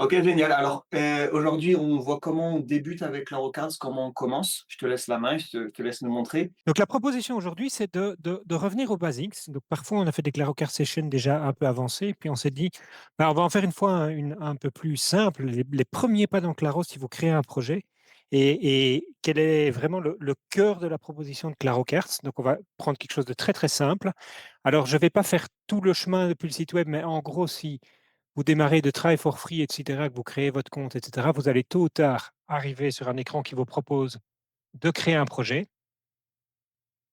Ok, génial. Alors, aujourd'hui, on voit comment on débute avec l'Eurocards, comment on commence. Je te laisse la main, je te laisse nous montrer. Donc la proposition aujourd'hui, c'est de revenir aux basics. Donc parfois, on a fait des Clarocar sessions déjà un peu avancées, puis on s'est dit, bah, on va en faire une fois une un peu plus simple, les premiers pas dans Claro si vous créez un projet, et quel est vraiment le cœur de la proposition de Clarocars. Donc on va prendre quelque chose de très très simple. Alors je ne vais pas faire tout le chemin depuis le site web, mais en gros, si vous démarrez de Try for Free, etc., que vous créez votre compte, etc., vous allez tôt ou tard arriver sur un écran qui vous propose de créer un projet.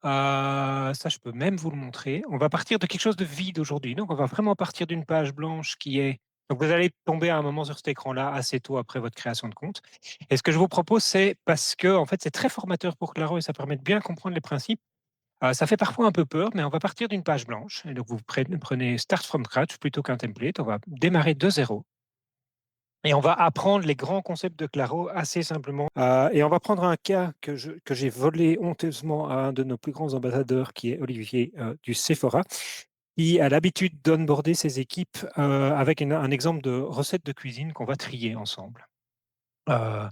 Ça, je peux même vous le montrer. On va partir de quelque chose de vide aujourd'hui. Donc, on va vraiment partir d'une page blanche qui est. Donc, vous allez tomber à un moment sur cet écran-là assez tôt après votre création de compte. Et ce que je vous propose, c'est parce que, en fait, c'est très formateur pour Claro et ça permet de bien comprendre les principes. Ça fait parfois un peu peur, mais on va partir d'une page blanche. Et donc, vous prenez Start from Scratch plutôt qu'un template. On va démarrer de zéro. Et on va apprendre les grands concepts de Claro assez simplement. Et on va prendre un cas que j'ai volé honteusement à un de nos plus grands ambassadeurs, qui est Olivier du Sephora, qui a l'habitude d'onboarder ses équipes avec un exemple de recette de cuisine qu'on va trier ensemble. Euh,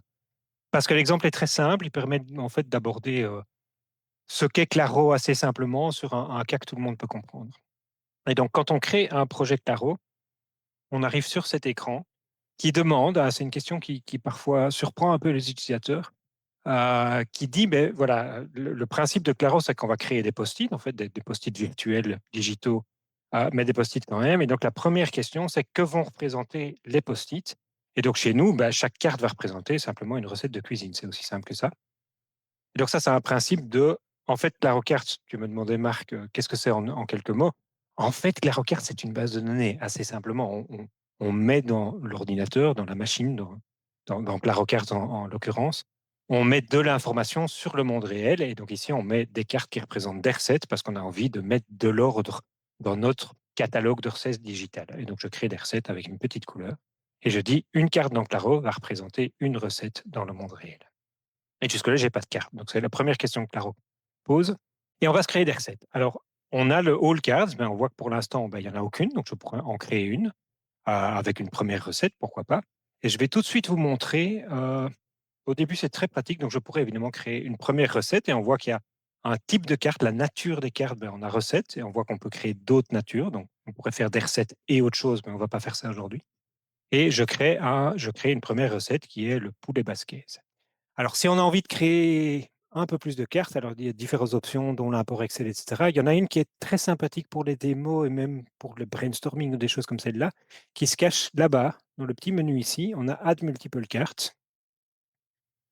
Parce que l'exemple est très simple, il permet en fait d'aborder ce qu'est Claro assez simplement sur un cas que tout le monde peut comprendre. Et donc, quand on crée un projet Claro, on arrive sur cet écran qui demande, c'est une question qui parfois surprend un peu les utilisateurs, qui dit, ben voilà, le principe de Claro, c'est qu'on va créer des post-it, en fait, des post-it virtuels, digitaux, mais des post-it quand même. Et donc, la première question, c'est que vont représenter les post-it. Et donc, chez nous, ben, chaque carte va représenter simplement une recette de cuisine. C'est aussi simple que ça. Et donc, ça, c'est un principe de, en fait, Claro Carte, tu me demandais, Marc, qu'est-ce que c'est en quelques mots? En fait, Claro Carte, c'est une base de données, assez simplement. On met dans l'ordinateur, dans la machine, dans Claro Carte en l'occurrence, on met de l'information sur le monde réel. Et donc ici, on met des cartes qui représentent des recettes parce qu'on a envie de mettre de l'ordre dans notre catalogue de recettes digitales. Et donc, je crée des recettes avec une petite couleur. Et je dis, une carte dans Claro va représenter une recette dans le monde réel. Et jusque-là, j'ai pas de carte. Donc, c'est la première question que Claro pose. Et on va se créer des recettes. Alors, on a le All Cards, mais on voit que pour l'instant, ben, il n'y en a aucune. Donc, je pourrais en créer une avec une première recette, pourquoi pas. Et je vais tout de suite vous montrer. Au début, c'est très pratique. Donc, je pourrais évidemment créer une première recette et on voit qu'il y a un type de carte, la nature des cartes, ben, on a recette et on voit qu'on peut créer d'autres natures. Donc, on pourrait faire des recettes et autre chose, mais on ne va pas faire ça aujourd'hui. Et je crée une première recette qui est le poulet basquez. Alors, si on a envie de créer un peu plus de cartes, alors il y a différentes options, dont l'import Excel, etc. Il y en a une qui est très sympathique pour les démos et même pour le brainstorming ou des choses comme celle-là, qui se cache là-bas, dans le petit menu ici. On a Add Multiple Cards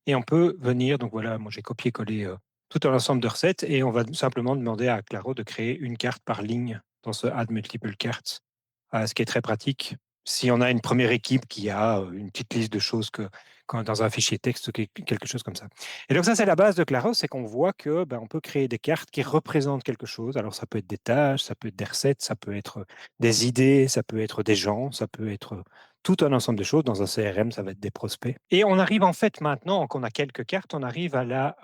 et on peut venir, donc voilà, moi j'ai copié-collé tout un ensemble de recettes et on va simplement demander à Claro de créer une carte par ligne dans ce Add Multiple Cards, ce qui est très pratique. Si on a une première équipe qui a une petite liste de choses quand dans un fichier texte ou quelque chose comme ça. Et donc ça, c'est la base de Claro, c'est qu'on voit que ben, on peut créer des cartes qui représentent quelque chose. Alors ça peut être des tâches, ça peut être des recettes, ça peut être des idées, ça peut être des gens, ça peut être tout un ensemble de choses. Dans un CRM, ça va être des prospects. Et on arrive en fait maintenant qu'on a quelques cartes, on arrive à la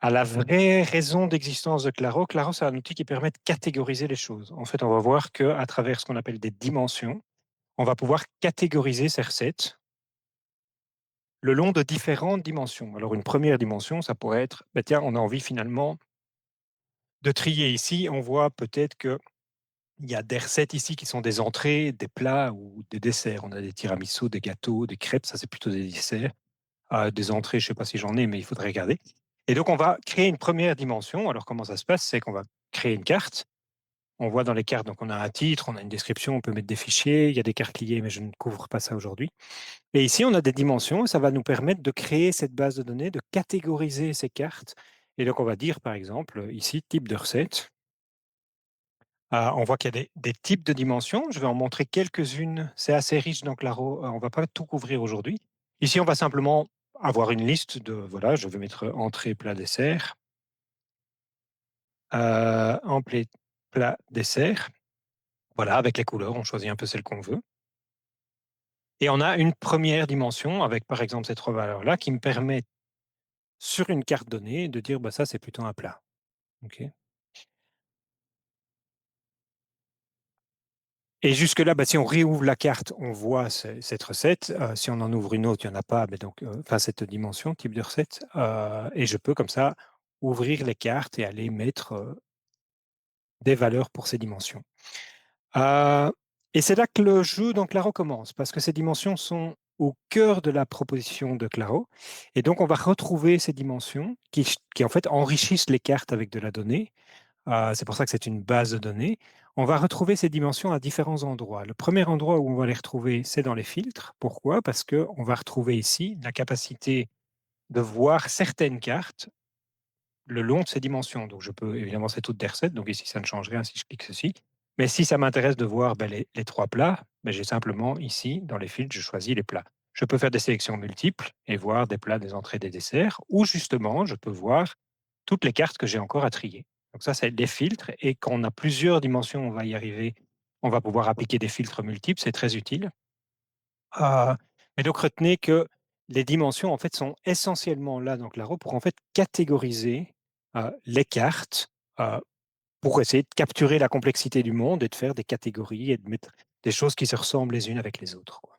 vraie raison d'existence de Claro. Claro, c'est un outil qui permet de catégoriser les choses. En fait, on va voir qu'à travers ce qu'on appelle des dimensions, on va pouvoir catégoriser ces recettes le long de différentes dimensions. Alors, une première dimension, ça pourrait être, ben tiens, on a envie finalement de trier ici. On voit peut-être qu'il y a des recettes ici qui sont des entrées, des plats ou des desserts. On a des tiramisus, des gâteaux, des crêpes, ça c'est plutôt des desserts. Des entrées, je ne sais pas si j'en ai, mais il faudrait regarder. Et donc, on va créer une première dimension. Alors, comment ça se passe? C'est qu'on va créer une carte. On voit dans les cartes, donc on a un titre, on a une description, on peut mettre des fichiers, il y a des cartes liées, mais je ne couvre pas ça aujourd'hui. Et ici, on a des dimensions, et ça va nous permettre de créer cette base de données, de catégoriser ces cartes. Et donc, on va dire, par exemple, ici, type de recette. On voit qu'il y a des types de dimensions. Je vais en montrer quelques-unes. C'est assez riche dans Claro. On ne va pas tout couvrir aujourd'hui. Ici, on va simplement avoir une liste de, voilà, je vais mettre entrée, plat, dessert. Entrée, plat, dessert. Voilà, avec les couleurs, on choisit un peu celle qu'on veut. Et on a une première dimension avec, par exemple, ces trois valeurs-là qui me permettent, sur une carte donnée, de dire, bah, ça, c'est plutôt un plat. OK. Et jusque-là, si on réouvre la carte, on voit cette recette. Si on en ouvre une autre, il n'y en a pas, mais donc, enfin, cette dimension, type de recette. Et je peux comme ça ouvrir les cartes et aller mettre des valeurs pour ces dimensions. Euh, et c'est là que le jeu dans Claro commence, parce que ces dimensions sont au cœur de la proposition de Claro. Et donc, on va retrouver ces dimensions qui en fait enrichissent les cartes avec de la donnée. C'est pour ça que c'est une base de données. On va retrouver ces dimensions à différents endroits. Le premier endroit où on va les retrouver, c'est dans les filtres. Pourquoi? Parce qu'on va retrouver ici la capacité de voir certaines cartes le long de ces dimensions. Donc, je peux, évidemment, c'est toutes des recettes. Donc, ici, ça ne change rien si je clique ceci. Mais si ça m'intéresse de voir les trois plats, j'ai simplement ici, dans les filtres, je choisis les plats. Je peux faire des sélections multiples et voir des plats, des entrées, des desserts, ou justement, je peux voir toutes les cartes que j'ai encore à trier. Donc ça, c'est des filtres. Et quand on a plusieurs dimensions, on va y arriver. On va pouvoir appliquer des filtres multiples. C'est très utile. Euh, mais donc, retenez que les dimensions, en fait, sont essentiellement là dans Claro pour en fait catégoriser les cartes euh, pour essayer de capturer la complexité du monde et de faire des catégories et de mettre des choses qui se ressemblent les unes avec les autres, quoi.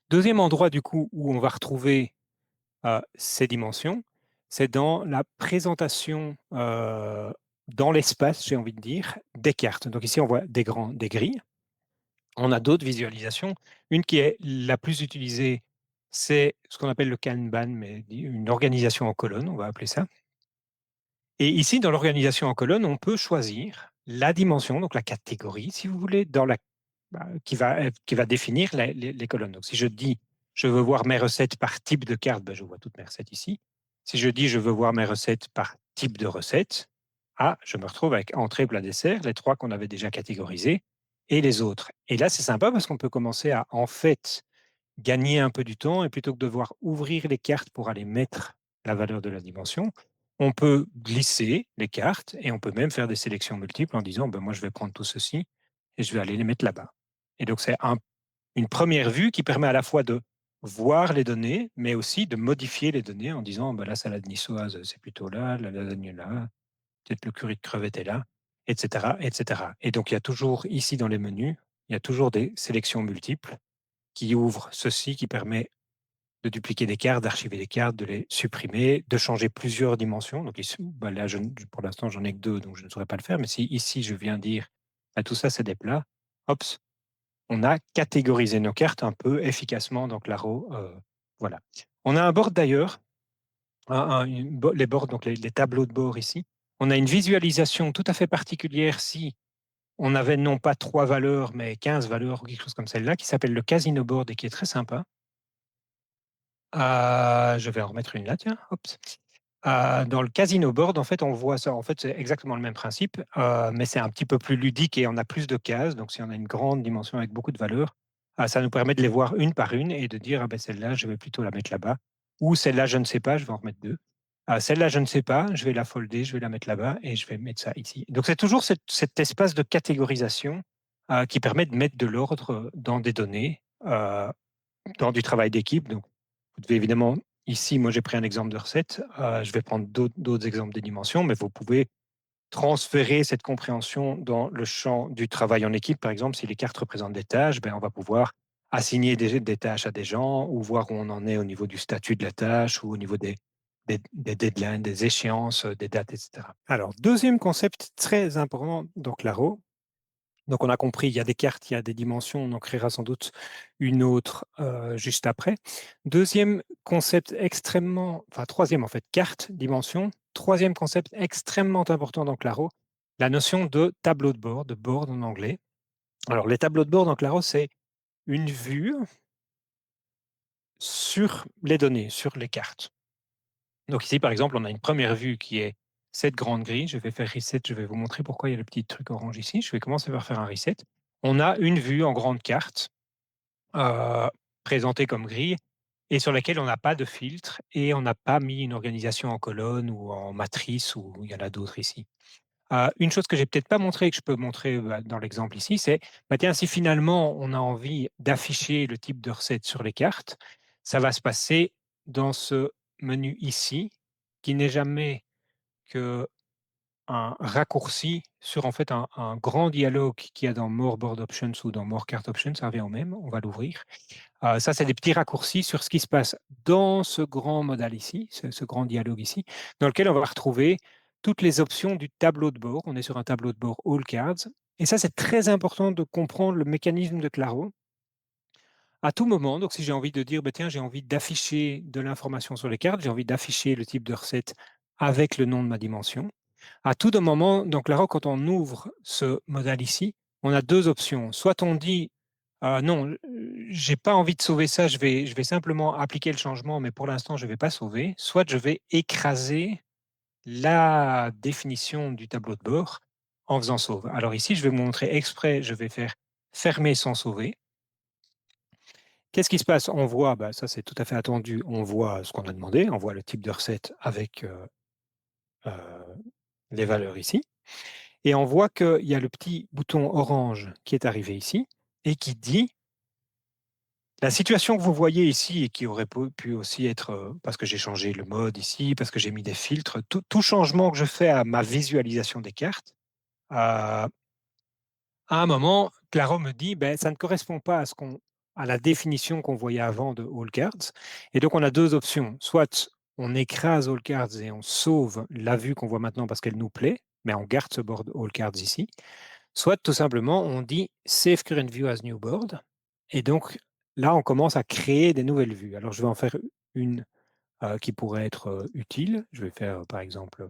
Deuxième endroit, du coup, où on va retrouver ces dimensions, c'est dans la présentation dans l'espace, j'ai envie de dire, des cartes. Donc ici, on voit des grilles. On a d'autres visualisations. Une qui est la plus utilisée, c'est ce qu'on appelle le Kanban, mais une organisation en colonne, on va appeler ça. Et ici, dans l'organisation en colonne, on peut choisir la dimension, donc la catégorie, si vous voulez, qui va définir les colonnes. Donc, si je dis je veux voir mes recettes par type de carte, je vois toutes mes recettes ici. Si je dis je veux voir mes recettes par type de recette, je me retrouve avec entrée, plat, dessert, les trois qu'on avait déjà catégorisés, et les autres. Et là, c'est sympa parce qu'on peut commencer à, en fait, gagner un peu du temps et plutôt que de devoir ouvrir les cartes pour aller mettre la valeur de la dimension, on peut glisser les cartes et on peut même faire des sélections multiples en disant moi je vais prendre tout ceci et je vais aller les mettre là-bas. Et donc c'est une première vue qui permet à la fois de voir les données, mais aussi de modifier les données en disant la salade niçoise c'est plutôt là, la lasagne là, peut-être le curry de crevettes est là, etc., etc. Et donc il y a toujours ici dans les menus, il y a toujours des sélections multiples qui ouvrent ceci, qui permet de dupliquer des cartes, d'archiver des cartes, de les supprimer, de changer plusieurs dimensions. Donc ici, là, pour l'instant, j'en ai que deux, donc je ne saurais pas le faire. Mais si ici, je viens dire, tout ça, c'est des plats, hop, on a catégorisé nos cartes un peu efficacement dans Claro. Voilà. On a un board d'ailleurs, les boards, donc les tableaux de bord ici. On a une visualisation tout à fait particulière si on avait non pas 3 valeurs, mais 15 valeurs ou quelque chose comme celle-là, qui s'appelle le Casino Board et qui est très sympa. Je vais en remettre une là, tiens. Hop. Dans le Casino Board, en fait, on voit ça. En fait, c'est exactement le même principe, mais c'est un petit peu plus ludique et on a plus de cases. Donc, si on a une grande dimension avec beaucoup de valeurs, ça nous permet de les voir une par une et de dire, celle-là, je vais plutôt la mettre là-bas. Ou celle-là, je ne sais pas, je vais en remettre deux. Celle-là, je ne sais pas, je vais la folder, je vais la mettre là-bas et je vais mettre ça ici. Donc, c'est toujours cet espace de catégorisation qui permet de mettre de l'ordre dans des données, dans du travail d'équipe. Donc, vous devez évidemment, ici, moi j'ai pris un exemple de recette, je vais prendre d'autres exemples des dimensions, mais vous pouvez transférer cette compréhension dans le champ du travail en équipe. Par exemple, si les cartes représentent des tâches, on va pouvoir assigner des tâches à des gens ou voir où on en est au niveau du statut de la tâche ou au niveau des deadlines, des échéances, des dates, etc. Alors, deuxième concept très important dans Claro, donc on a compris, il y a des cartes, il y a des dimensions, on en créera sans doute une autre juste après. Deuxième concept troisième en fait, carte, dimension. Troisième concept extrêmement important dans Claro, la notion de tableau de board en anglais. Alors les tableaux de bord dans Claro, c'est une vue sur les données, sur les cartes. Donc ici, par exemple, on a une première vue qui est cette grande grille. Je vais faire reset, je vais vous montrer pourquoi il y a le petit truc orange ici. Je vais commencer par faire un reset. On a une vue en grande carte euh, présentée comme grille et sur laquelle on n'a pas de filtre et on n'a pas mis une organisation en colonne ou en matrice ou il y en a d'autres ici. Une chose que j'ai peut-être pas montré et que je peux montrer dans l'exemple ici, c'est tiens, si finalement on a envie d'afficher le type de recette sur les cartes, ça va se passer dans ce menu ici, qui n'est jamais que un raccourci sur en fait un grand dialogue qu'il y a dans More Board Options ou dans More Card Options, ça revient au même, on va l'ouvrir. Ça, c'est des petits raccourcis sur ce qui se passe dans ce grand modal ici, ce grand dialogue ici, dans lequel on va retrouver toutes les options du tableau de bord. On est sur un tableau de bord All Cards. Et ça, c'est très important de comprendre le mécanisme de Claro. À tout moment, donc si j'ai envie de dire, bah, tiens, j'ai envie d'afficher de l'information sur les cartes, j'ai envie d'afficher le type de recette avec le nom de ma dimension. À tout moment, donc là, quand on ouvre ce modal ici, on a deux options. Soit on dit, non, j'ai pas envie de sauver ça, je vais simplement appliquer le changement, mais pour l'instant, je ne vais pas sauver. Soit je vais écraser la définition du tableau de bord en faisant sauve. Alors ici, je vais vous montrer exprès, je vais faire fermer sans sauver. Qu'est-ce qui se passe? On voit, bah, ça c'est tout à fait attendu, on voit ce qu'on a demandé, on voit le type de recette avec euh, les valeurs ici. Et on voit qu'il y a le petit bouton orange qui est arrivé ici et qui dit la situation que vous voyez ici et qui aurait pu aussi être parce que j'ai changé le mode ici, parce que j'ai mis des filtres, tout changement que je fais à ma visualisation des cartes, à un moment, Claro me dit ben, ça ne correspond pas à la définition qu'on voyait avant de All Cards. Et donc on a deux options. Soit on écrase All Cards et on sauve la vue qu'on voit maintenant parce qu'elle nous plaît, mais on garde ce board All Cards ici. Soit tout simplement, on dit Save Current View as New Board. Et donc là, on commence à créer des nouvelles vues. Alors je vais en faire une qui pourrait être utile. Je vais faire par exemple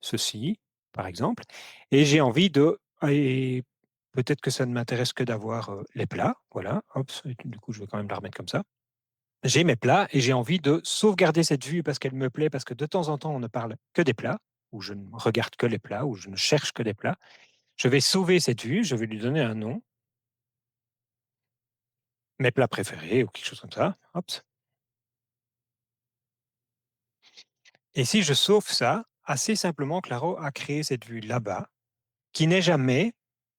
ceci, par exemple. Et j'ai envie de... Et peut-être que ça ne m'intéresse que d'avoir les plats. Voilà, hop, du coup je vais quand même la remettre comme ça. J'ai mes plats et j'ai envie de sauvegarder cette vue parce qu'elle me plaît, parce que de temps en temps on ne parle que des plats, ou je ne regarde que les plats, ou je ne cherche que des plats. Je vais sauver cette vue, je vais lui donner un nom, mes plats préférés ou quelque chose comme ça. Hop. Et si je sauve ça, assez simplement, Claro a créé cette vue là-bas, qui n'est jamais,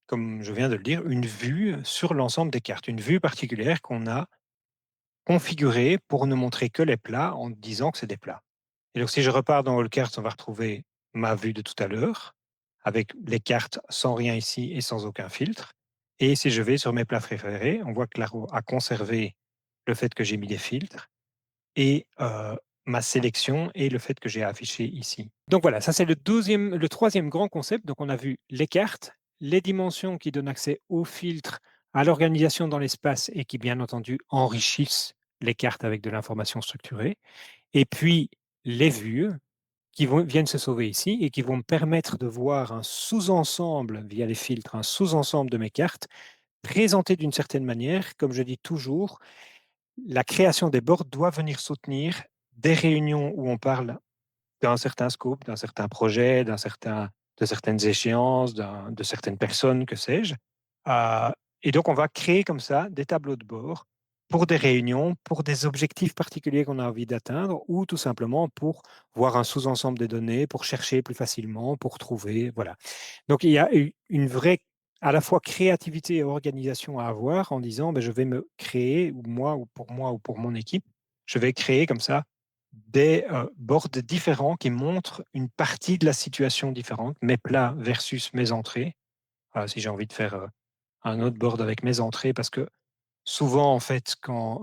comme je viens de le dire, une vue sur l'ensemble des cartes, une vue particulière qu'on a configurée pour ne montrer que les plats en disant que c'est des plats. Et donc si je repars dans All Cards, on va retrouver ma vue de tout à l'heure, avec les cartes sans rien ici et sans aucun filtre. Et si je vais sur mes plats préférés, on voit que Claro a conservé le fait que j'ai mis des filtres et ma sélection et le fait que j'ai affiché ici. Donc voilà, ça c'est le troisième grand concept. Donc on a vu les cartes, les dimensions qui donnent accès aux filtres, à l'organisation dans l'espace et qui bien entendu enrichissent les cartes avec de l'information structurée. Et puis les vues viennent se sauver ici et qui vont me permettre de voir un sous-ensemble via les filtres, un sous-ensemble de mes cartes présenté d'une certaine manière, comme je dis toujours, la création des boards doit venir soutenir des réunions où on parle d'un certain scope, d'un certain projet, de certaines échéances, de certaines personnes, que sais-je. Euh, et donc, on va créer comme ça des tableaux de bord pour des réunions, pour des objectifs particuliers qu'on a envie d'atteindre, ou tout simplement pour voir un sous-ensemble des données, pour chercher plus facilement, pour trouver, voilà. Donc, il y a une vraie à la fois créativité et organisation à avoir en disant ben, je vais me créer, ou moi ou pour mon équipe, je vais créer comme ça des boards différents qui montrent une partie de la situation différente, mes plats versus mes entrées. Si j'ai envie de faire un autre board avec mes entrées, parce que souvent, en fait, quand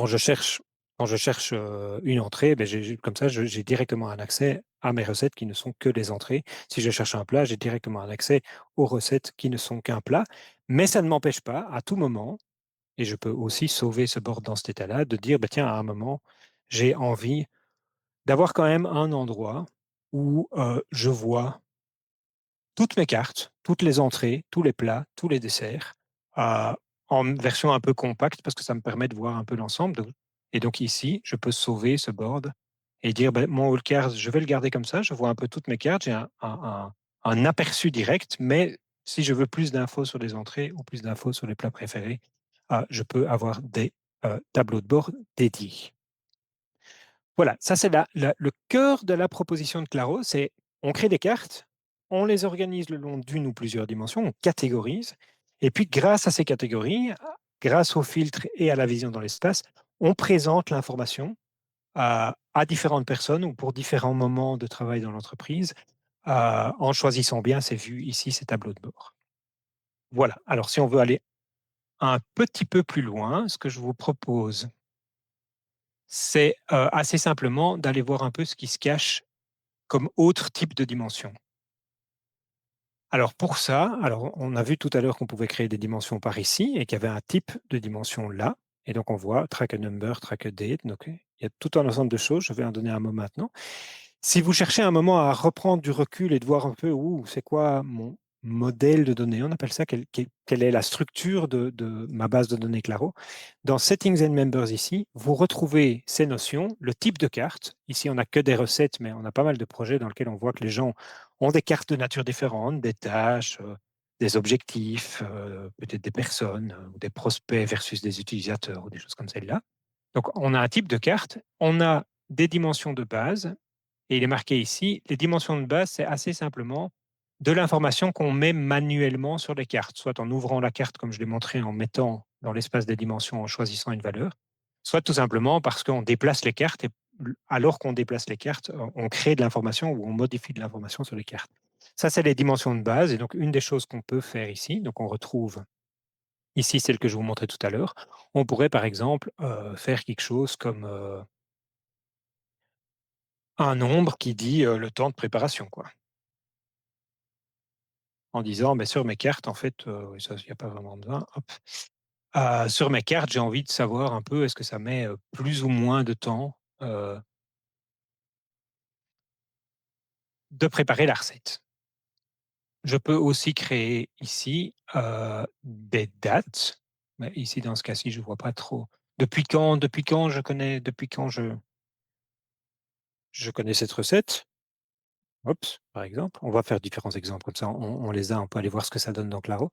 je cherche, quand je cherche une entrée, ben comme ça, j'ai directement un accès à mes recettes qui ne sont que les entrées. Si je cherche un plat, j'ai directement un accès aux recettes qui ne sont qu'un plat. Mais ça ne m'empêche pas, à tout moment, et je peux aussi sauver ce board dans cet état-là, de dire, ben tiens, à un moment, j'ai envie d'avoir quand même un endroit où je vois toutes mes cartes, toutes les entrées, tous les plats, tous les desserts, euh, en version un peu compacte parce que ça me permet de voir un peu l'ensemble. Et donc ici, je peux sauver ce board et dire, ben, mon whole cards, je vais le garder comme ça, je vois un peu toutes mes cartes, j'ai un aperçu direct, mais si je veux plus d'infos sur les entrées ou plus d'infos sur les plats préférés, je peux avoir des tableaux de bord dédiés. Voilà, ça c'est le cœur de la proposition de Claro, c'est on crée des cartes, on les organise le long d'une ou plusieurs dimensions, on catégorise, et puis grâce à ces catégories, grâce aux filtres et à la vision dans l'espace, on présente l'information à différentes personnes ou pour différents moments de travail dans l'entreprise en choisissant bien ces vues ici, ces tableaux de bord. Voilà, alors si on veut aller un petit peu plus loin, ce que je vous propose, c'est, assez simplement d'aller voir un peu ce qui se cache comme autre type de dimension. Alors pour ça, alors on a vu tout à l'heure qu'on pouvait créer des dimensions par ici et qu'il y avait un type de dimension là. Et donc on voit track a number, track a date. Donc il y a tout un ensemble de choses. Je vais en donner un mot maintenant. Si vous cherchez un moment à reprendre du recul et de voir un peu où c'est quoi mon modèle de données, on appelle ça quelle est la structure de ma base de données Claro. Dans Settings and Members ici, vous retrouvez ces notions, le type de carte. Ici, on n'a que des recettes, mais on a pas mal de projets dans lesquels on voit que les gens ont des cartes de nature différente, des tâches, des objectifs, peut-être des personnes, ou des prospects versus des utilisateurs ou des choses comme celle-là. Donc, on a un type de carte, on a des dimensions de base, et il est marqué ici, les dimensions de base, c'est assez simplement de l'information qu'on met manuellement sur les cartes, soit en ouvrant la carte, comme je l'ai montré, en mettant dans l'espace des dimensions, en choisissant une valeur, soit tout simplement parce qu'on déplace les cartes et alors qu'on déplace les cartes, on crée de l'information ou on modifie de l'information sur les cartes. Ça, c'est les dimensions de base. Et donc, une des choses qu'on peut faire ici, donc on retrouve ici celle que je vous montrais tout à l'heure, on pourrait par exemple faire quelque chose comme un nombre qui dit le temps de préparation, quoi. En disant, mais sur mes cartes, en fait, oui, ça, il n'y a pas vraiment besoin. Hop. Sur mes cartes, j'ai envie de savoir un peu, est-ce que ça met plus ou moins de temps de préparer la recette. Je peux aussi créer ici des dates. Mais ici, dans ce cas-ci, je ne vois pas trop. Depuis quand je connais cette recette. Oups, par exemple. On va faire différents exemples, comme ça on les a, on peut aller voir ce que ça donne dans Claro.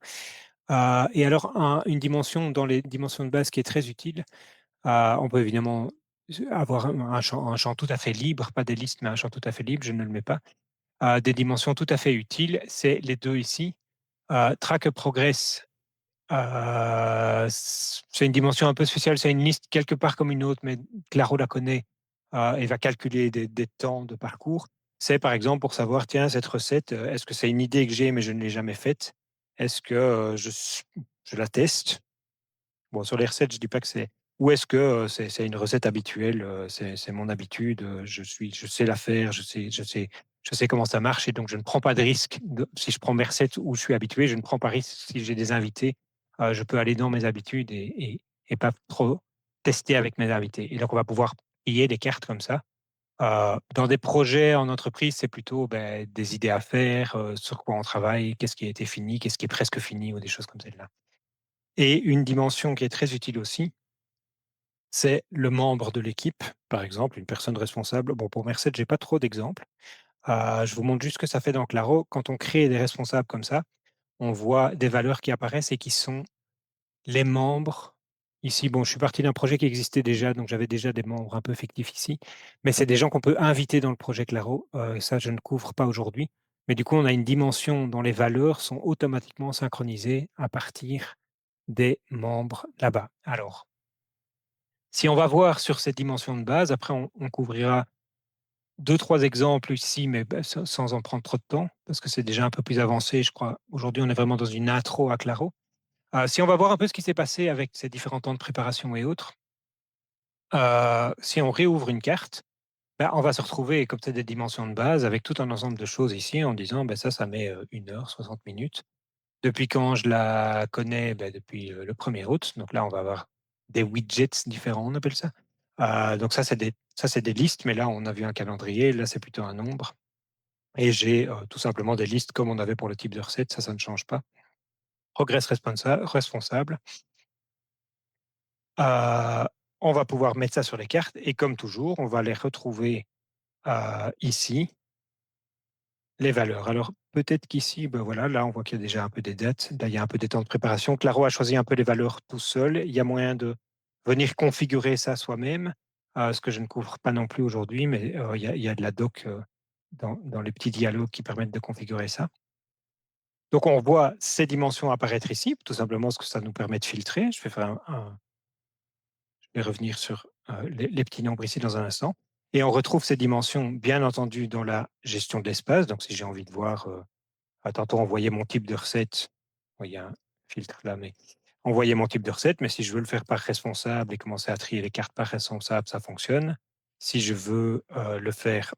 Et alors, une dimension dans les dimensions de base qui est très utile, on peut évidemment avoir un champ tout à fait libre, pas des listes, mais un champ tout à fait libre, je ne le mets pas. Des dimensions tout à fait utiles, c'est les deux ici. Track progress, c'est une dimension un peu spéciale, c'est une liste quelque part comme une autre, mais Claro la connaît et va calculer des temps de parcours. C'est par exemple pour savoir, tiens, cette recette, est-ce que c'est une idée que j'ai mais je ne l'ai jamais faite? Est-ce que je la teste? Bon, sur les recettes, je dis pas que c'est. Ou est-ce que c'est une recette habituelle, c'est mon habitude, je sais la faire, je sais comment ça marche et donc je ne prends pas de risque. Si je prends mes recettes où je suis habitué, je ne prends pas risque. Si j'ai des invités, je peux aller dans mes habitudes et pas trop tester avec mes invités. Et donc on va pouvoir payer des cartes comme ça. Dans des projets en entreprise, c'est plutôt ben, des idées à faire, sur quoi on travaille, qu'est-ce qui a été fini, qu'est-ce qui est presque fini ou des choses comme celle-là. Et une dimension qui est très utile aussi, c'est le membre de l'équipe, par exemple, une personne responsable. Bon, pour Merced, j'ai pas trop d'exemples. Je vous montre juste ce que ça fait dans Claro. Quand on crée des responsables comme ça, on voit des valeurs qui apparaissent et qui sont les membres. Ici, bon, je suis parti d'un projet qui existait déjà, donc j'avais déjà des membres un peu fictifs ici, mais c'est des gens qu'on peut inviter dans le projet Claro. Ça, je ne couvre pas aujourd'hui. Mais du coup, on a une dimension dont les valeurs sont automatiquement synchronisées à partir des membres là-bas. Alors, si on va voir sur cette dimension de base, après on couvrira deux, trois exemples ici, mais sans en prendre trop de temps, parce que c'est déjà un peu plus avancé, je crois. Aujourd'hui, on est vraiment dans une intro à Claro. Si on va voir un peu ce qui s'est passé avec ces différents temps de préparation et autres, si on réouvre une carte, ben, on va se retrouver, comme c'est des dimensions de base, avec tout un ensemble de choses ici, en disant, ben, ça met 1 heure, 60 minutes. Depuis quand je la connais? Ben, depuis le 1er août. Donc là, on va avoir des widgets différents, on appelle ça. Donc ça, c'est des listes, mais là, on a vu un calendrier. Là, c'est plutôt un nombre. Et j'ai tout simplement des listes comme on avait pour le type de recette. Ça ne change pas. Progress responsable. Euh, on va pouvoir mettre ça sur les cartes. Et comme toujours, on va les retrouver ici les valeurs. Alors, peut-être qu'ici, ben voilà, là, on voit qu'il y a déjà un peu des dates. Là, il y a un peu des temps de préparation. Claro a choisi un peu les valeurs tout seul. Il y a moyen de venir configurer ça soi-même, ce que je ne couvre pas non plus aujourd'hui, mais il y a de la doc dans les petits dialogues qui permettent de configurer ça. Donc, on voit ces dimensions apparaître ici, tout simplement ce que ça nous permet de filtrer. Je vais revenir sur les petits nombres ici dans un instant. Et on retrouve ces dimensions, bien entendu, dans la gestion de l'espace. Donc, si j'ai envie de voir, tantôt on voyait mon type de recette, il y a un filtre là, mais on voyait mon type de recette, mais si je veux le faire par responsable et commencer à trier les cartes par responsable, ça fonctionne. Si je veux le faire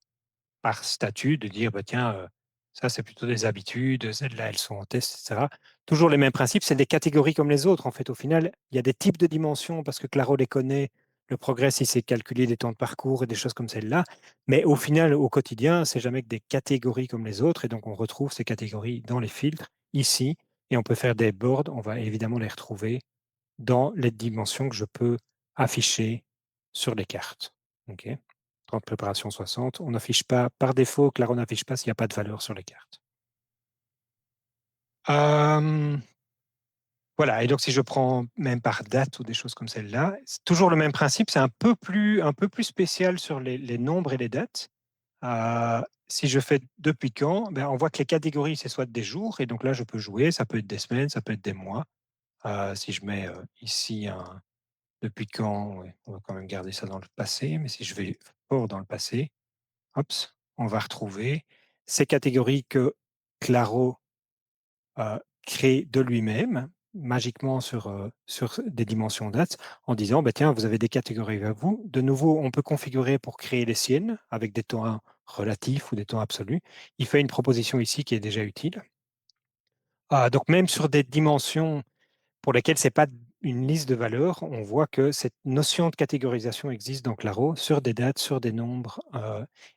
par statut, de dire, bah, tiens, ça c'est plutôt des habitudes, celles-là elles sont en test, etc. Toujours les mêmes principes, c'est des catégories comme les autres. En fait, au final, il y a des types de dimensions parce que Claro les connaît. Le progrès, il sait calculer des temps de parcours et des choses comme celle-là. Mais au final, au quotidien, c'est jamais que des catégories comme les autres. Et donc, on retrouve ces catégories dans les filtres, ici, et on peut faire des boards. On va évidemment les retrouver dans les dimensions que je peux afficher sur les cartes. OK. Temps de préparation 60. On n'affiche pas, par défaut, Claro n'affiche pas s'il n'y a pas de valeur sur les cartes. Euh, voilà, et donc si je prends même par date ou des choses comme celle-là, c'est toujours le même principe, c'est un peu plus spécial sur les nombres et les dates. Si je fais depuis quand, ben, on voit que les catégories, c'est soit des jours, et donc là, je peux jouer, ça peut être des semaines, ça peut être des mois. Si je mets ici un depuis quand, ouais, on va quand même garder ça dans le passé, mais si je vais fort dans le passé, hop, on va retrouver ces catégories que Claro crée de lui-même, magiquement sur des dimensions dates, en disant, bah, tiens, vous avez des catégories à vous. De nouveau, on peut configurer pour créer les siennes avec des temps relatifs ou des temps absolus. Il fait une proposition ici qui est déjà utile. Donc même sur des dimensions pour lesquelles ce n'est pas une liste de valeurs, on voit que cette notion de catégorisation existe dans Claro sur des dates, sur des nombres,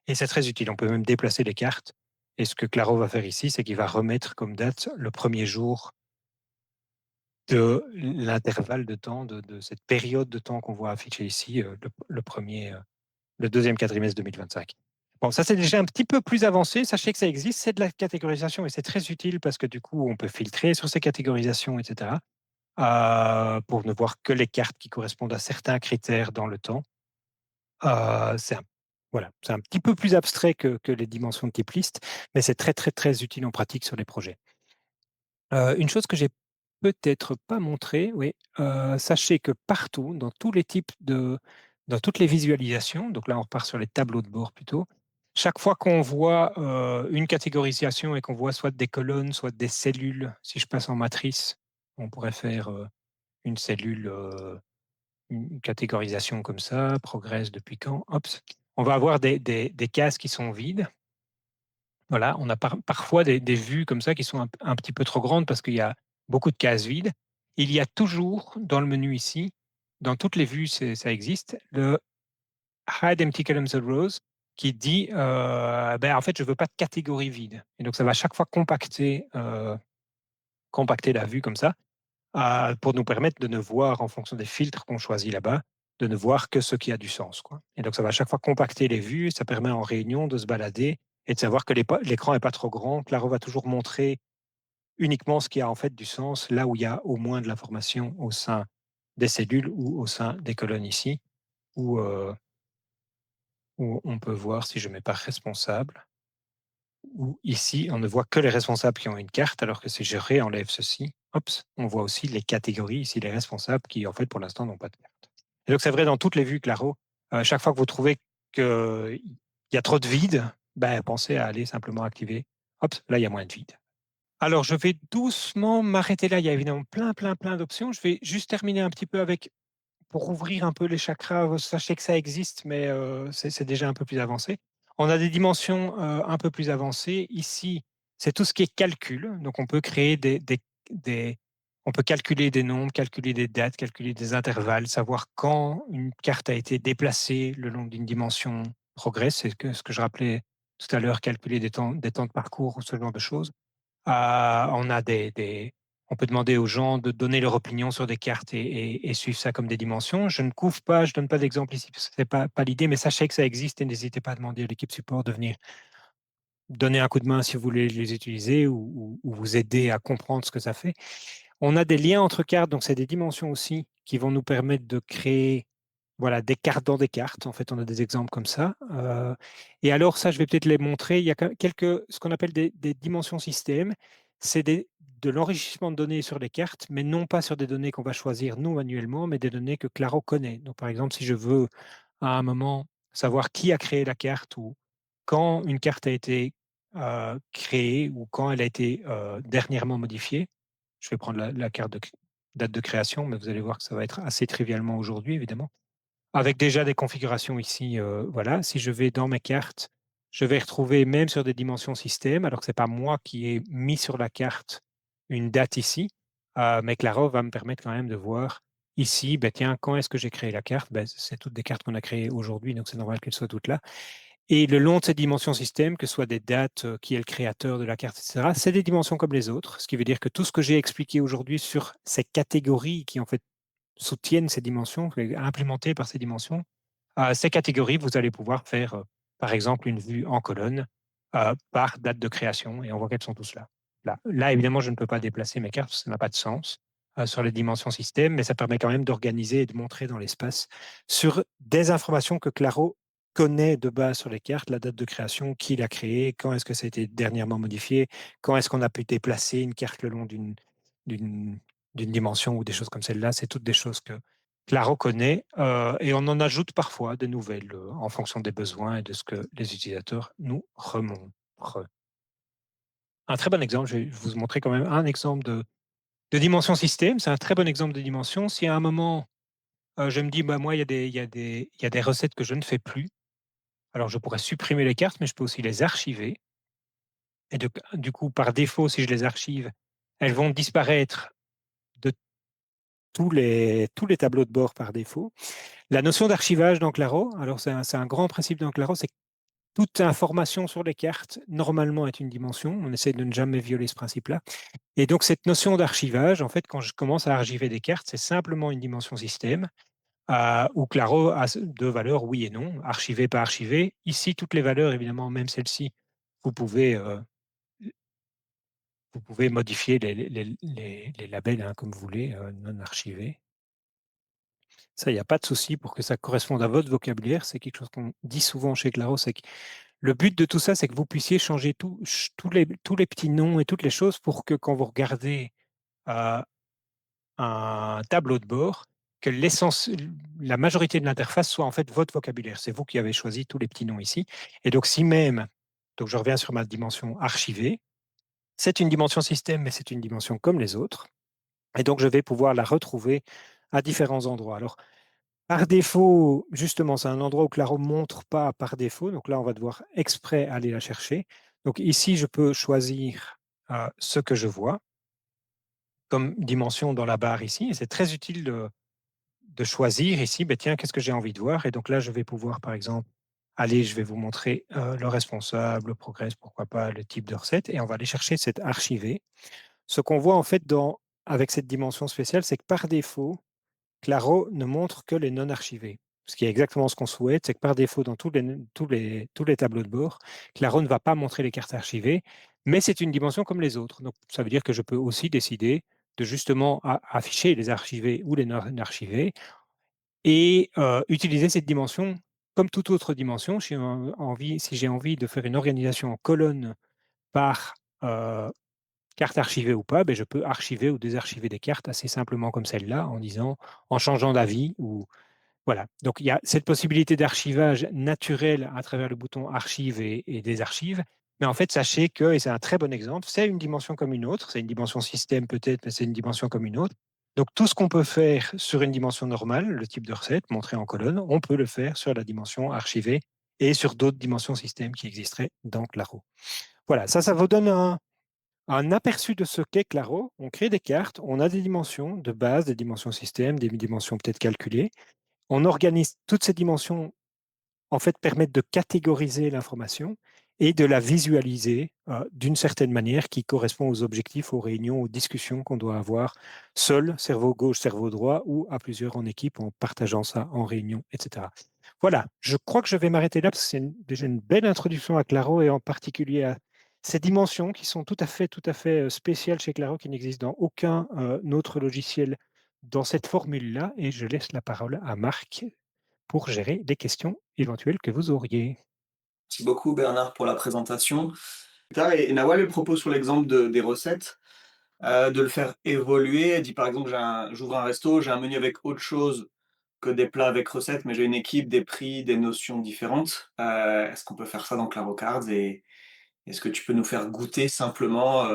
et c'est très utile. On peut même déplacer les cartes. Et ce que Claro va faire ici, c'est qu'il va remettre comme date le premier jour de l'intervalle de temps, de cette période de temps qu'on voit afficher ici, le deuxième quadrimestre 2025. Bon, ça c'est déjà un petit peu plus avancé. Sachez que ça existe, c'est de la catégorisation et c'est très utile parce que du coup, on peut filtrer sur ces catégorisations, etc. Pour ne voir que les cartes qui correspondent à certains critères dans le temps. C'est un, voilà, c'est un petit peu plus abstrait que les dimensions de type liste, mais c'est très, très, très utile en pratique sur les projets. Une chose que j'ai peut-être pas montré, oui, sachez que partout, dans tous les types dans toutes les visualisations, donc là on repart sur les tableaux de bord plutôt, chaque fois qu'on voit une catégorisation et qu'on voit soit des colonnes, soit des cellules, si je passe en matrice, on pourrait faire une cellule, une catégorisation comme ça, progresse depuis quand, hop, on va avoir des cases qui sont vides. Voilà, on a parfois des vues comme ça qui sont un petit peu trop grandes parce qu'il y a beaucoup de cases vides. Il y a toujours dans le menu ici, dans toutes les vues, ça existe, le Hide Empty Columns and Rows qui dit, ben, en fait, je ne veux pas de catégorie vide. Et donc, ça va à chaque fois compacter la vue comme ça pour nous permettre de ne voir, en fonction des filtres qu'on choisit là-bas, de ne voir que ce qui a du sens, quoi. Et donc, ça va à chaque fois compacter les vues, ça permet en réunion de se balader et de savoir que l'écran n'est pas trop grand. Claro va toujours montrer uniquement ce qui a en fait du sens, là où il y a au moins de l'information au sein des cellules ou au sein des colonnes ici, où on peut voir si je mets par responsable, ou ici, on ne voit que les responsables qui ont une carte, alors que si je réenlève ceci, hop, on voit aussi les catégories, ici les responsables qui, en fait, pour l'instant, n'ont pas de carte. Et donc, c'est vrai dans toutes les vues Claro, chaque fois que vous trouvez qu'il y a trop de vide, ben, pensez à aller simplement activer. Hop, là, il y a moins de vide. Alors, je vais doucement m'arrêter là. Il y a évidemment plein, plein, plein d'options. Je vais juste terminer un petit peu avec pour ouvrir un peu les chakras, sachez que ça existe, mais c'est déjà un peu plus avancé. On a des dimensions un peu plus avancées. Ici, c'est tout ce qui est calcul. Donc, on peut créer on peut calculer des nombres, calculer des dates, calculer des intervalles, savoir quand une carte a été déplacée le long d'une dimension progresse. C'est ce que je rappelais tout à l'heure, calculer des temps de parcours ou ce genre de choses. On a on peut demander aux gens de donner leur opinion sur des cartes et suivre ça comme des dimensions. Je ne couvre pas, je donne pas d'exemple ici parce que c'est pas l'idée, mais sachez que ça existe et n'hésitez pas à demander à l'équipe support de venir donner un coup de main si vous voulez les utiliser ou vous aider à comprendre ce que ça fait. On a des liens entre cartes, donc c'est des dimensions aussi qui vont nous permettre de créer voilà, des cartes dans des cartes. En fait, on a des exemples comme ça. Et alors, ça, je vais peut-être les montrer. Il y a ce qu'on appelle des dimensions système. C'est de l'enrichissement de données sur les cartes, mais non pas sur des données qu'on va choisir nous manuellement, mais des données que Claro connaît. Donc, par exemple, si je veux à un moment savoir qui a créé la carte ou quand une carte a été, créée ou quand elle a été, dernièrement modifiée. Je vais prendre la carte de date de création, mais vous allez voir que ça va être assez trivialement aujourd'hui, évidemment. Avec déjà des configurations ici, voilà. Si je vais dans mes cartes, je vais retrouver même sur des dimensions système, alors que c'est pas moi qui ai mis sur la carte une date ici, mais Claro va me permettre quand même de voir ici, ben tiens, quand est-ce que j'ai créé la carte? Ben, c'est toutes des cartes qu'on a créées aujourd'hui, donc c'est normal qu'elles soient toutes là. Et le long de ces dimensions système, que ce soit des dates, qui est le créateur de la carte, et cetera, c'est des dimensions comme les autres. Ce qui veut dire que tout ce que j'ai expliqué aujourd'hui sur ces catégories qui, en fait, soutiennent ces dimensions, implémentées par ces dimensions, ces catégories, vous allez pouvoir faire, par exemple, une vue en colonne, par date de création et on voit qu'elles sont tous là. Là, évidemment, je ne peux pas déplacer mes cartes, ça n'a pas de sens, sur les dimensions système, mais ça permet quand même d'organiser et de montrer dans l'espace sur des informations que Claro connaît de base sur les cartes, la date de création, qui l'a créée, quand est-ce que ça a été dernièrement modifié, quand est-ce qu'on a pu déplacer une carte le long d'une d'une dimension ou des choses comme celle-là. C'est toutes des choses que Claro connaît, et on en ajoute parfois de nouvelles, en fonction des besoins et de ce que les utilisateurs nous remontrent. Un très bon exemple, je vais vous montrer quand même un exemple de dimension système. C'est un très bon exemple de dimension. Si à un moment, je me dis: «Bah, moi, il y a des recettes que je ne fais plus», alors je pourrais supprimer les cartes, mais je peux aussi les archiver et du coup, par défaut, si je les archive, elles vont disparaître de tous les tableaux de bord par défaut. La notion d'archivage dans Claro, alors c'est un grand principe dans Claro, c'est que toute information sur les cartes, normalement, est une dimension. On essaie de ne jamais violer ce principe-là. Et donc, cette notion d'archivage, en fait, quand je commence à archiver des cartes, c'est simplement une dimension système, où Claro a deux valeurs, oui et non, archiver, pas archiver. Ici, toutes les valeurs, évidemment, même celle-ci, vous pouvez, euh, vous pouvez modifier les labels, hein, comme vous voulez, non archivés. Ça, il n'y a pas de souci pour que ça corresponde à votre vocabulaire. C'est quelque chose qu'on dit souvent chez Claro, c'est que le but de tout ça, c'est que vous puissiez changer tous les petits noms et toutes les choses pour que quand vous regardez, euh, un tableau de bord, que la majorité de l'interface soit en fait votre vocabulaire. C'est vous qui avez choisi tous les petits noms ici. Et donc, si même, donc je reviens sur ma dimension archivée, c'est une dimension système, mais c'est une dimension comme les autres. Et donc, je vais pouvoir la retrouver à différents endroits. Alors, par défaut, justement, c'est un endroit où Claro ne montre pas par défaut. Donc là, on va devoir exprès aller la chercher. Donc ici, je peux choisir, ce que je vois comme dimension dans la barre ici. Et c'est très utile de choisir ici, ben, tiens, qu'est-ce que j'ai envie de voir? Et donc là, je vais pouvoir, par exemple, aller, je vais vous montrer, le responsable, le progress, pourquoi pas, le type de recette. Et on va aller chercher cet archivé. Ce qu'on voit en fait avec cette dimension spéciale, c'est que par défaut, Claro ne montre que les non archivés. Ce qui est exactement ce qu'on souhaite, c'est que par défaut, dans tous les tableaux de bord, Claro ne va pas montrer les cartes archivées, mais c'est une dimension comme les autres. Donc, ça veut dire que je peux aussi décider de justement afficher les archivés ou les non archivés et utiliser cette dimension comme toute autre dimension. Si j'ai envie de faire une organisation en colonne par carte archivée ou pas, ben, je peux archiver ou désarchiver des cartes assez simplement comme celle-là en changeant d'avis ou voilà. Donc il y a cette possibilité d'archivage naturel à travers le bouton archive et désarchive. Mais en fait, sachez que, et c'est un très bon exemple, c'est une dimension comme une autre, c'est une dimension système peut-être, mais c'est une dimension comme une autre. Donc tout ce qu'on peut faire sur une dimension normale, le type de recette montré en colonne, on peut le faire sur la dimension archivée et sur d'autres dimensions système qui existeraient dans Claro. Voilà, ça vous donne un aperçu de ce qu'est Claro. On crée des cartes, on a des dimensions de base, des dimensions système, des dimensions peut-être calculées. On organise toutes ces dimensions, en fait, permettent de catégoriser l'information et de la visualiser, d'une certaine manière qui correspond aux objectifs, aux réunions, aux discussions qu'on doit avoir seul, cerveau gauche, cerveau droit, ou à plusieurs en équipe en partageant ça en réunion, etc. Voilà, je crois que je vais m'arrêter là parce que c'est déjà une belle introduction à Claro et en particulier à ces dimensions qui sont tout à fait spéciales chez Claro, qui n'existent dans aucun autre logiciel dans cette formule-là. Et je laisse la parole à Marc pour gérer les questions éventuelles que vous auriez. Merci beaucoup Bernard pour la présentation. Et Nawal le propos sur l'exemple des recettes, de le faire évoluer. Elle dit par exemple, j'ouvre un resto, j'ai un menu avec autre chose que des plats avec recettes, mais j'ai une équipe, des prix, des notions différentes. Est-ce qu'on peut faire ça dans Claro Cards et est-ce que tu peux nous faire goûter simplement,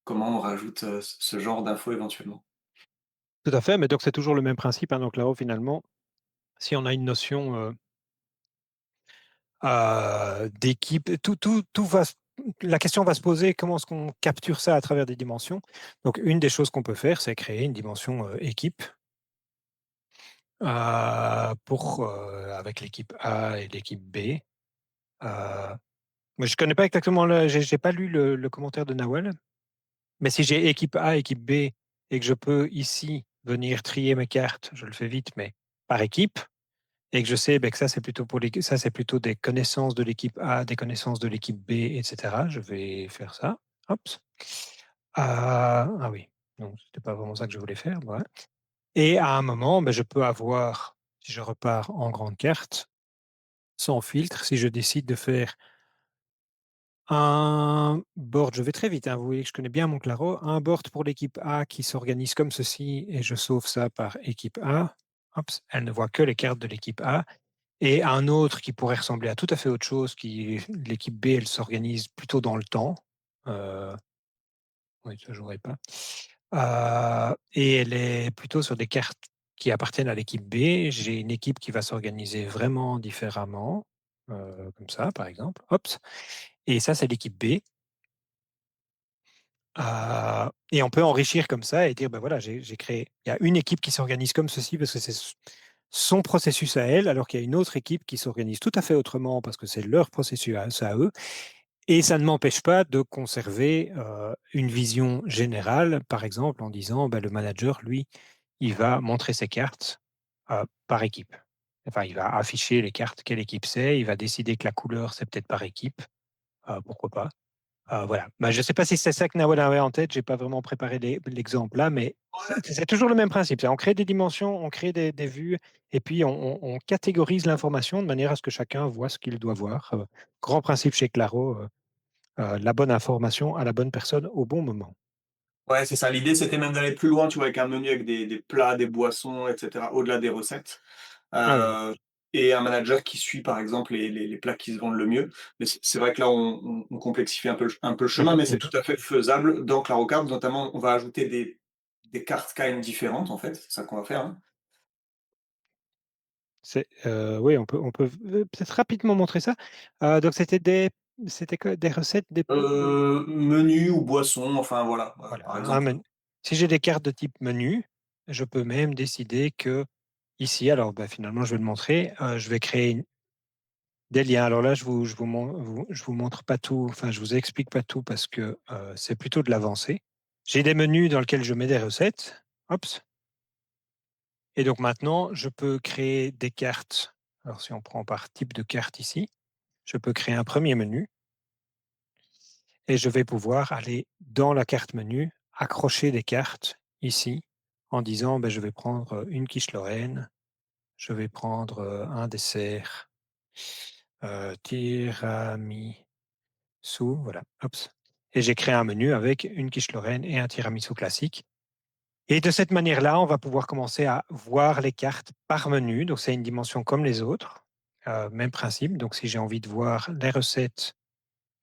comment on rajoute, ce genre d'infos éventuellement? Tout à fait, mais donc c'est toujours le même principe, hein, donc là-haut finalement, si on a une notion, d'équipe, tout va s la question va se poser, comment est-ce qu'on capture ça à travers des dimensions? Donc une des choses qu'on peut faire, c'est créer une dimension, équipe, pour, avec l'équipe A et l'équipe B. Moi je connais pas exactement le j'ai pas lu le commentaire de Nawel, mais si j'ai équipe A, équipe B et que je peux ici venir trier mes cartes, je le fais vite, mais par équipe. Et que je sais, beh, que ça, c'est plutôt pour ça, c'est plutôt des connaissances de l'équipe A, des connaissances de l'équipe B, et cetera. Je vais faire ça. Hop. Ah oui, non, c'était pas vraiment ça que je voulais faire, voilà. Et à un moment, je peux avoir, si je repars en grande carte, sans filtre, si je décide de faire un board, je vais très vite, hein, vous voyez que je connais bien mon claro, un board pour l'équipe A qui s'organise comme ceci, et je sauve ça par équipe A. Hop, elle ne voit que les cartes de l'équipe A. Et un autre qui pourrait ressembler à tout à fait autre chose, qui l'équipe B, elle s'organise plutôt dans le temps. Heu, oui, ça, je pas. Et elle est plutôt sur des cartes qui appartiennent à l'équipe B. J'ai une équipe qui va s'organiser vraiment différemment, comme ça, par exemple, hop, et ça, c'est l'équipe B. Et on peut enrichir comme ça et dire: «Ben voilà, j'ai créé il y a une équipe qui s'organise comme ceci parce que c'est son processus à elle, alors qu'il y a une autre équipe qui s'organise tout à fait autrement parce que c'est leur processus à eux». Et ça ne m'empêche pas de conserver, une vision générale, par exemple, en disant, le manager, lui, il va montrer ses cartes, par équipe. Enfin, il va afficher les cartes, quelle équipe c'est, il va décider que la couleur, c'est peut-être par équipe, pourquoi pas. Voilà. Je ne sais pas si c'est ça que Nawal avait en tête, j'ai pas vraiment préparé l'exemple là, mais c'est toujours le même principe. C'est on crée des dimensions, on crée des vues et puis on catégorise l'information de manière à ce que chacun voit ce qu'il doit voir. Grand principe chez Claro, la bonne information à la bonne personne au bon moment. Ouais, c'est ça. L'idée, c'était même d'aller plus loin, tu vois, avec un menu avec des plats, des boissons, et cetera, au-delà des recettes. Ah oui, Heu et un manager qui suit, par exemple, les plats qui se vendent le mieux. Mais c'est vrai que là, on complexifie un peu le chemin, mais c'est oui. tout à fait faisable dans Claro Cards. Notamment, on va ajouter des cartes kind différentes, en fait, c'est ça qu'on va faire, hein. Oui, on peut, peut-être rapidement montrer ça. Donc c'était quoi? Des recettes, des Menu ou boisson, enfin voilà, voilà, par un exemple. menu. Si j'ai des cartes de type menu, je peux même décider que ici, alors, finalement, je vais le montrer, je vais créer des liens. Alors là, je vous montre pas tout, enfin, je vous explique pas tout parce que, c'est plutôt de l'avancée. J'ai des menus dans lesquels je mets des recettes, hop, et donc maintenant, je peux créer des cartes. Alors si on prend par type de carte ici, je peux créer un premier menu et je vais pouvoir aller dans la carte menu, accrocher des cartes ici en disant, je vais prendre une quiche Lorraine, je vais prendre, un dessert, tiramisu, voilà, hop, et j'ai créé un menu avec une quiche Lorraine et un tiramisu classique. Et de cette manière-là, on va pouvoir commencer à voir les cartes par menu. Donc, c'est une dimension comme les autres. Même principe. Donc, si j'ai envie de voir les recettes,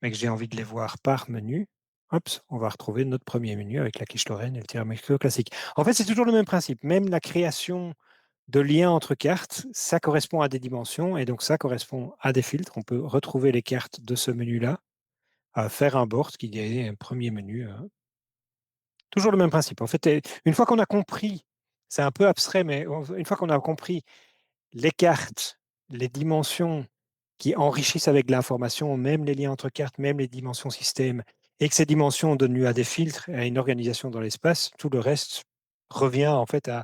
mais que j'ai envie de les voir par menu, hop, on va retrouver notre premier menu avec la quiche Lorraine et le tiramisu classique. En fait, c'est toujours le même principe. Même la création de liens entre cartes, ça correspond à des dimensions et donc ça correspond à des filtres. On peut retrouver les cartes de ce menu-là, faire un board qui est un premier menu. Toujours le même principe. En fait, une fois qu'on a compris, c'est un peu abstrait, mais une fois qu'on a compris les cartes, les dimensions qui enrichissent avec de l'information, même les liens entre cartes, même les dimensions système, et que ces dimensions donnent lieu à des filtres et à une organisation dans l'espace, tout le reste revient en fait à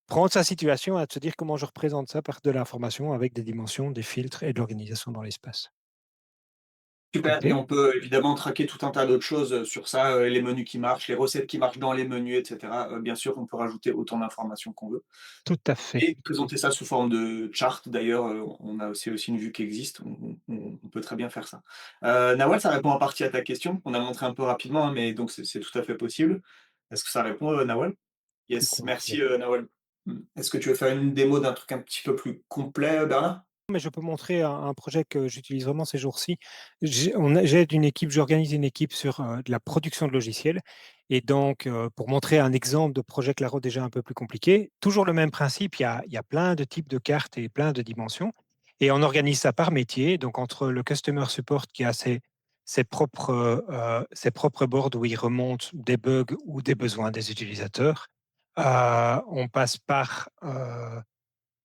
prendre sa situation, à se dire comment je représente ça par de l'information avec des dimensions, des filtres et de l'organisation dans l'espace. Super, et OK? on peut évidemment traquer tout un tas d'autres choses, sur ça, les menus qui marchent, les recettes qui marchent dans les menus, et cetera. Bien sûr, on peut rajouter autant d'informations qu'on veut Tout à fait. et présenter ça sous forme de chart d'ailleurs, on a aussi une vue qui existe, on peut très bien faire ça. Nawal, ça répond en partie à ta question. On a montré un peu rapidement, hein, mais donc c'est tout à fait possible. Est-ce que ça répond, Nawal? Plus Yes, merci, complet. Nawal. Est-ce que tu veux faire une démo d'un truc un petit peu plus complet, Bernard? Mais je peux montrer un projet que j'utilise vraiment ces jours-ci. J'aide une équipe, j'organise une équipe sur, de la production de logiciels et donc pour montrer un exemple de projet Claro déjà un peu plus compliqué, toujours le même principe, il y a plein de types de cartes et plein de dimensions et on organise ça par métier. Donc entre le customer support qui a ses propres boards où il remonte des bugs ou des besoins des utilisateurs, on passe par,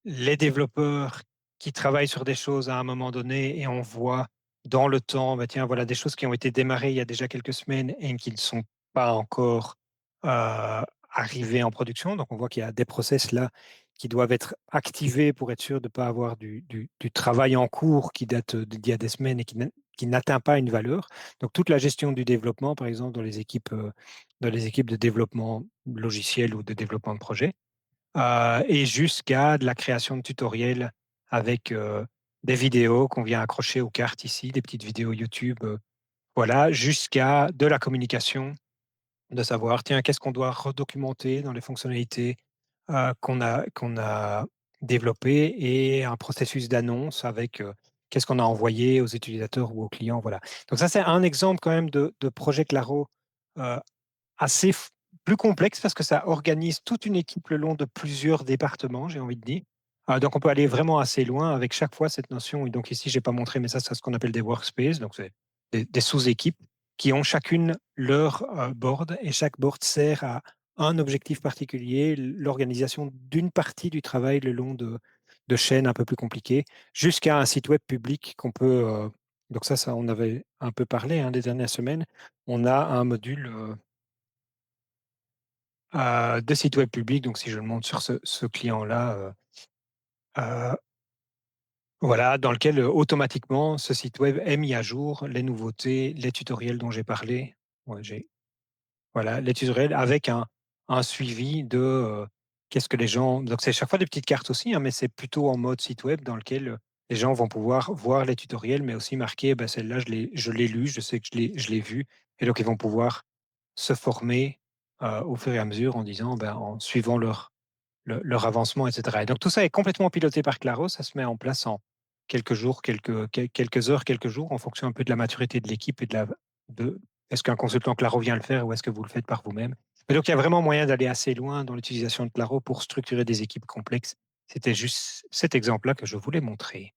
les développeurs qui travaillent sur des choses à un moment donné et on voit dans le temps, bah, tiens, voilà des choses qui ont été démarrées il y a déjà quelques semaines et qui ne sont pas encore arrivées en production. Donc on voit qu'il y a des process là qui doivent être activés pour être sûr de ne pas avoir du travail en cours qui date d'il y a des semaines et qui n'atteint pas une valeur. Donc toute la gestion du développement, par exemple, dans les équipes de développement logiciel ou de développement de projet et jusqu'à de la création de tutoriels avec des vidéos qu'on vient accrocher aux cartes ici, des petites vidéos YouTube, voilà, jusqu'à de la communication, de savoir, tiens, qu'est-ce qu'on doit redocumenter dans les fonctionnalités qu'on a développées et un processus d'annonce avec qu'est-ce qu'on a envoyé aux utilisateurs ou aux clients, voilà. Donc ça, c'est un exemple quand même de projet Claro euh, assez plus complexe parce que ça organise toute une équipe le long de plusieurs départements, j'ai envie de dire. Donc on peut aller vraiment assez loin avec chaque fois cette notion. Et donc ici, j'ai pas montré, mais ça, c'est ce qu'on appelle des workspaces. Donc c'est des sous-équipes qui ont chacune leur board et chaque board sert à un objectif particulier, l'organisation d'une partie du travail le long de chaînes un peu plus compliquées, jusqu'à un site web public qu'on peut. Donc ça, on avait un peu parlé des dernières semaines. On a un module de sites web publics. Donc, si je le montre sur ce client-là, euh, voilà, dans lequel automatiquement ce site web est mis à jour, les nouveautés, les tutoriels dont j'ai parlé. Ouais, voilà, les tutoriels avec un suivi de qu'est-ce que les gens. Donc, c'est chaque fois des petites cartes aussi, mais c'est plutôt en mode site web dans lequel les gens vont pouvoir voir les tutoriels, mais aussi marquer, ben, celle-là, je l'ai lu, je sais que je l'ai vu. Et donc, ils vont pouvoir se former au fur et à mesure en disant, ben, en suivant leur avancement, etc. Et donc tout ça est complètement piloté par Claro, ça se met en place en quelques jours, quelques heures, quelques jours, en fonction un peu de la maturité de l'équipe et de est-ce qu'un consultant Claro vient le faire ou est-ce que vous le faites par vous-même. Mais donc il y a vraiment moyen d'aller assez loin dans l'utilisation de Claro pour structurer des équipes complexes. C'était juste cet exemple-là que je voulais montrer.